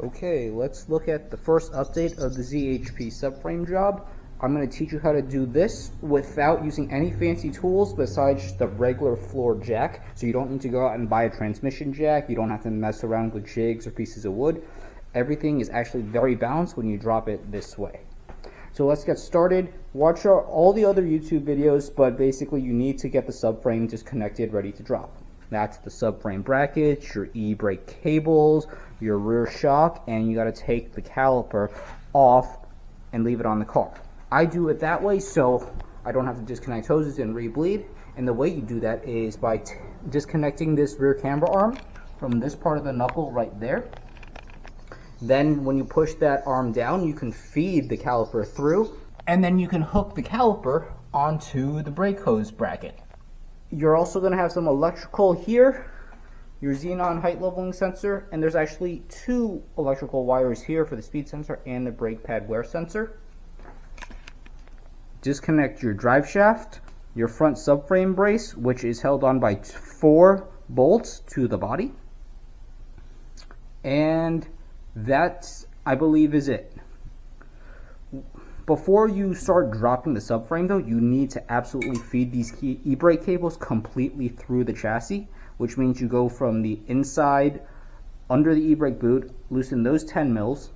Okay, let's look at the first update of the ZHP subframe job. I'm going to teach you how to do this without using any fancy tools besides just the regular floor jack. So you don't need to go out and buy a transmission jack. You don't have to mess around with jigs or pieces of wood. Everything is actually very balanced when you drop it this way. So let's get started. Watch all the other YouTube videos, but basically you need to get the subframe just connected, ready to drop. That's the subframe brackets, your e-brake cables, your rear shock, and you got to take the caliper off and leave it on the car. I do it that way so I don't have to disconnect hoses and re-bleed. And the way you do that is by disconnecting this rear camber arm from this part of the knuckle right there. Then when you push that arm down, you can feed the caliper through, and then you can hook the caliper onto the brake hose bracket. You're also going to have some electrical here, your xenon height leveling sensor, and there's actually two electrical wires here for the speed sensor and the brake pad wear sensor. Disconnect your drive shaft, your front subframe brace, which is held on by 4 bolts to the body, and that, I believe, is it. Before you start dropping the subframe though, you need to absolutely feed these e-brake cables completely through the chassis, which means you go from the inside under the e-brake boot, loosen those 10 mils,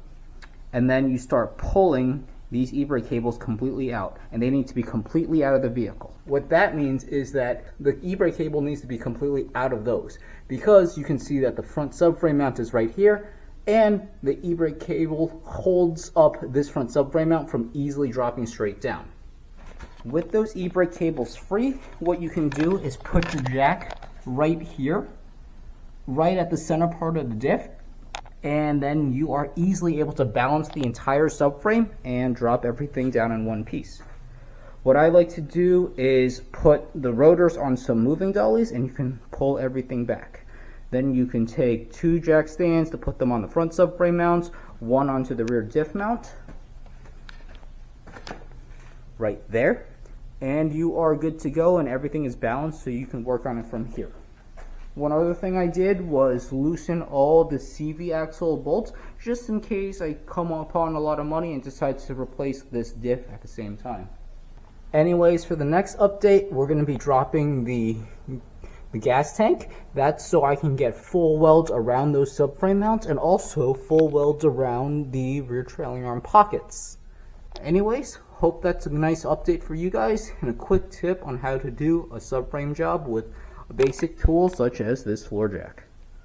and then you start pulling these e-brake cables completely out, and they need to be completely out of the vehicle. What that means is that the e-brake cable needs to be completely out of those, because you can see that the front subframe mount is right here, and the e-brake cable holds up this front subframe mount from easily dropping straight down. With those e-brake cables free, what you can do is put your jack right here, right at the center part of the diff, and then you are easily able to balance the entire subframe and drop everything down in one piece. What I like to do is put the rotors on some moving dollies, and you can pull everything back. Then you can take 2 jack stands to put them on the front subframe mounts, 1 onto the rear diff mount, right there, and you are good to go, and everything is balanced so you can work on it from here. One other thing I did was loosen all the CV axle bolts, just in case I come upon a lot of money and decide to replace this diff at the same time. Anyways, for the next update, we're going to be dropping the gas tank. That's so I can get full welds around those subframe mounts, and also full welds around the rear trailing arm pockets. Anyways, hope that's a nice update for you guys, and a quick tip on how to do a subframe job with a basic tool such as this floor jack.